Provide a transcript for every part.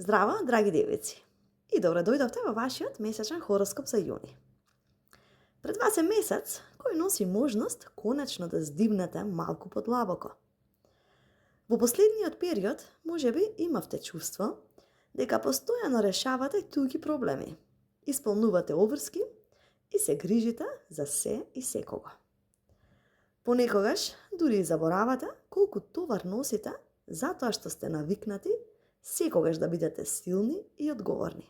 Здраво, драги девици! И добро дојдовте во вашиот месечен хороскоп за јуни. Пред вас е месец кој носи можност конечно да здивнете малку подлабоко. Во последниот период можеби имавте чувство дека постојано решавате туги проблеми, исполнувате обврски и се грижите за се и секого. Понекогаш дури и заборавате колку товар носите затоа што сте навикнати секогаш да бидете силни и одговорни.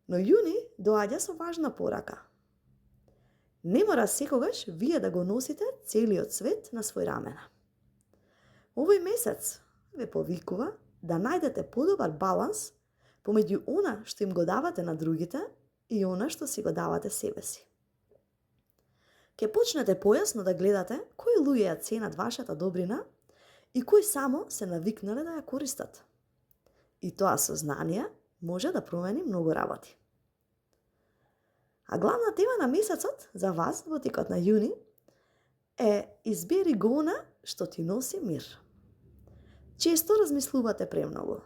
Но јуни доаѓа со важна порака. Не мора секогаш вие да го носите целиот свет на свој рамена. Овој месец ве повикува да најдете подобар баланс помеѓу она што им го давате на другите и она што си го давате себе си. Ке почнете појасно да гледате кои луѓе ја ценат вашата добрина и кои само се навикнале да ја користат. И тоа сознание може да промени многу работи. А главна тема на месецот за вас во текот на јуни е избери го она што ти носи мир. Често размислувате премногу.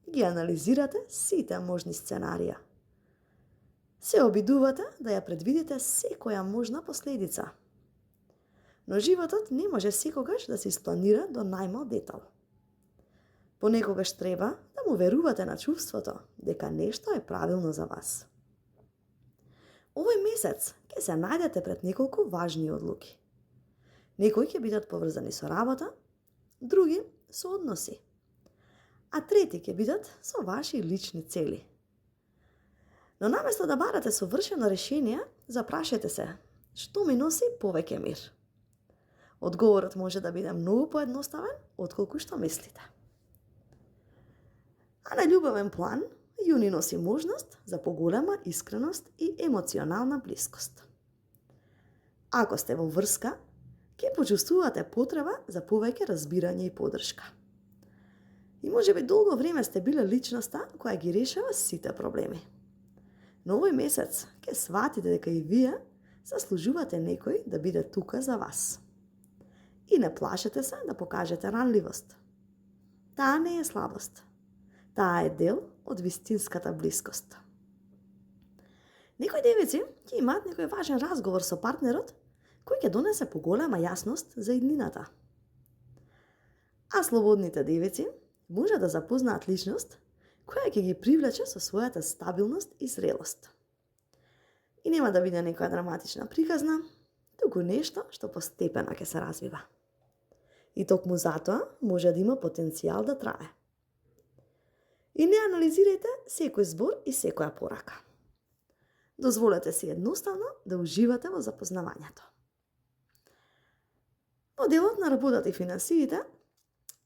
Ги анализирате сите можни сценарија. Се обидувате да ја предвидите секоја можна последица. Но животот не може секогаш да се испланира до најмал детал. Понекогаш треба да му верувате на чувството дека нешто е правилно за вас. Овој месец ќе се најдете пред неколку важни одлуки. Некои ќе бидат поврзани со работа, други со односи, а трети ќе бидат со ваши лични цели. Но наместо да барате совршено решение, запрашете се, што ми носи повеќе мир? Одговорот може да биде многу поедноставен, отколку што мислите. А на љубовен план, јуни носи можност за поголема искреност и емоционална блискост. Ако сте во врска, ќе почувствувате потреба за повеќе разбирање и поддршка. И можеби долго време сте биле личноста која ги решава сите проблеми. Но овој месец ќе сватите дека и вие заслужувате некој да биде тука за вас. И не плашете се да покажете ранливост. Таа не е слабост. Таа е дел од вистинската блискост. Некои девици ќе имаат некој важен разговор со партнерот кој ќе донесе поголема јасност за иднината. А слободните девици може да запознаат личност која ќе ги привлече со својата стабилност и зрелост. И нема да биде некоја драматична приказна, туку нешто што постепено ќе се развива. И токму затоа може да има потенцијал да трае. И не анализирајте секој збор и секоја порака. Дозволете си едноставно да уживате во запознавањето. Во делот на работата и финансиите,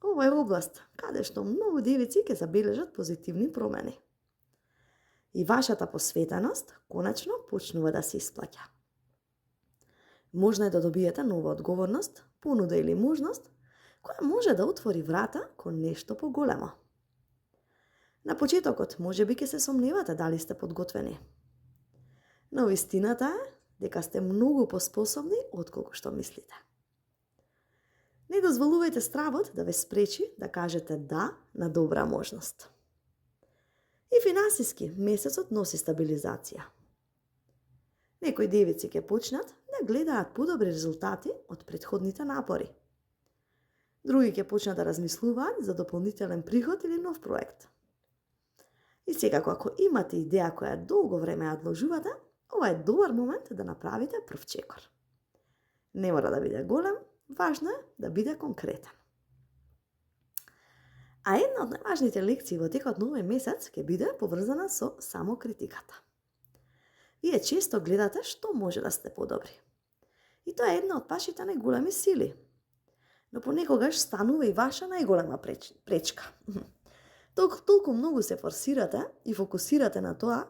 ова е област каде што многу девици ќе забележат позитивни промени. И вашата посветеност конечно почнува да се исплаќа. Можно е да добиете нова одговорност, понуда или можност, која може да отвори врата кон нешто поголемо. На почетокот можеби ќе се сомневате дали сте подготвени. Но вистината е дека сте многу поспособни отколку што мислите. Не дозволувајте стравот да ве спречи да кажете да на добра можност. И финансиски месецот носи стабилизација. Некои девици ќе почнат да гледаат подобри резултати од претходните напори. Други ќе почнат да размислуваат за дополнителен приход или нов проект. И секако ако имате идеја која долго време ја одложувате, ова е добар момент да направите прв чекор. Не мора да биде голем, важно е да биде конкретен. А една од најважните лекции во текот на овој месец ќе биде поврзана со самокритиката. Вие често гледате што може да сте подобри. И тоа е една од вашите најголеми сили. Но понекогаш станува и ваша најголема пречка. Толку многу се форсирате и фокусирате на тоа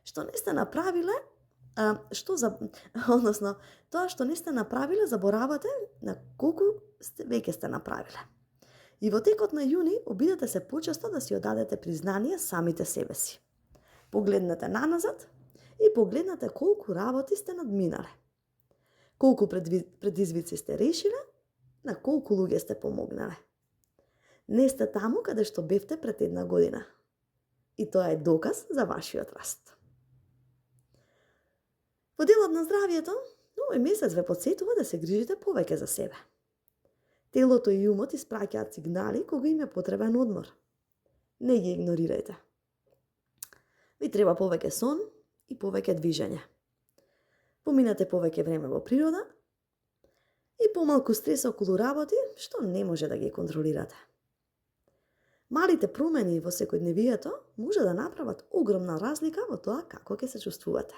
што не сте направиле, тоа што не сте направиле, заборавате на колку веќе сте направиле. И во текот на јуни обидете се почесто да си одадете признание самите себе си. Погледнете наназад и погледнете колку работи сте надминале. Колку предизвици сте решиле, на колку луѓе сте помогнале. Не сте таму каде што бевте пред една година. И тоа е доказ за вашиот раст. Во делот на здравието, овој месец ве потсетува да се грижите повеќе за себе. Телото и умот испраќаат сигнали кога им е потребен одмор. Не ги игнорирајте. Ви треба повеќе сон и повеќе движење. Поминате повеќе време во природа и помалку стрес околу работи што не може да ги контролирате. Малите промени во секојдневието може да направат огромна разлика во тоа како ќе се чувствувате.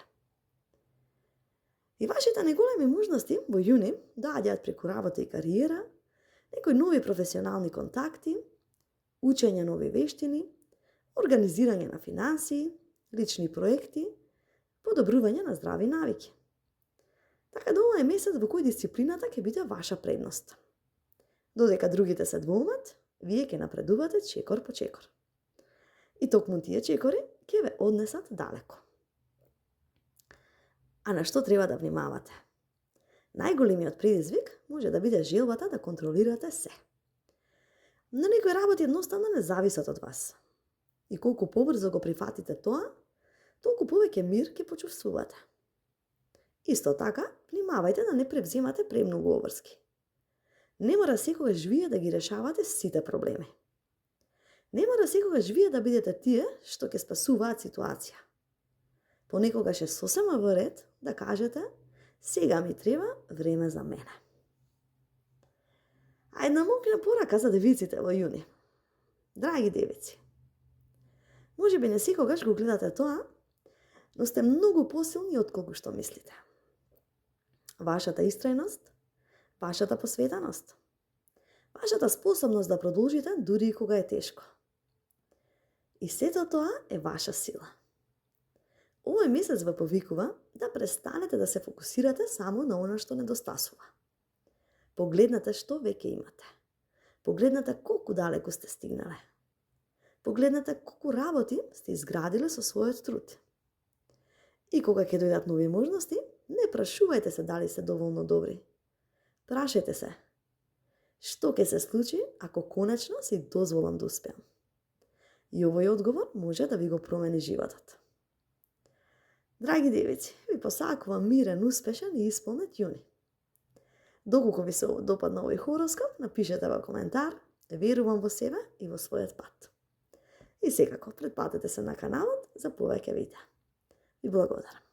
И вашите неголеми можности во јуни доаѓаат преку работа и кариера, некои нови професионални контакти, учење нови вештини, организирање на финансии, лични проекти, подобрување на здрави навики. Така да ова е месец во кој дисциплината ќе биде ваша предност. Додека другите се двоумат, вие ќе напредувате чекор по чекор. И токму тие чекори ќе ве однесат далеко. А на што треба да внимавате? Најголемиот предизвик може да биде желбата да контролирате се. Но некои работи едноставно не зависат од вас. И колку побрзо го прифатите тоа, толку повеќе мир ќе почувствувате. Исто така, внимавајте да не превземате премногу обврски. Не мора секогаш вие да ги решавате сите проблеми. Не мора секогаш вие да бидете тие што ќе спасуваат ситуација. Понекогаш е сосема во ред да кажете: сега ми треба време за мене. А една моќна порака за девиците во јуни. Драги девици, можеби не секогаш го гледате тоа, но сте многу посилни отколку што мислите. Вашата истрајност, вашата посветеност, вашата способност да продолжите дури и кога е тешко. И сето тоа е ваша сила. Овој месец ве повикува да престанете да се фокусирате само на она што недостасува. Погледнете што веќе имате. Погледнете колку далеку сте стигнале. Погледнете колку работи сте изградиле со својот труд. И кога ќе дојдат нови можности, не прашувајте се дали се доволно добри. Прашајте се: што ќе се случи ако конечно си дозволам да успеам? И овој одговор може да ви го промени животот. Драги девици, ви посакувам мирен, успешен и исполнет јуни. Доколку ви се допадна овој хороскоп, напишете во коментар. Верувам во себе и во својот пат. И секако, претплатете се на каналот за повеќе видеа. Ви благодарам.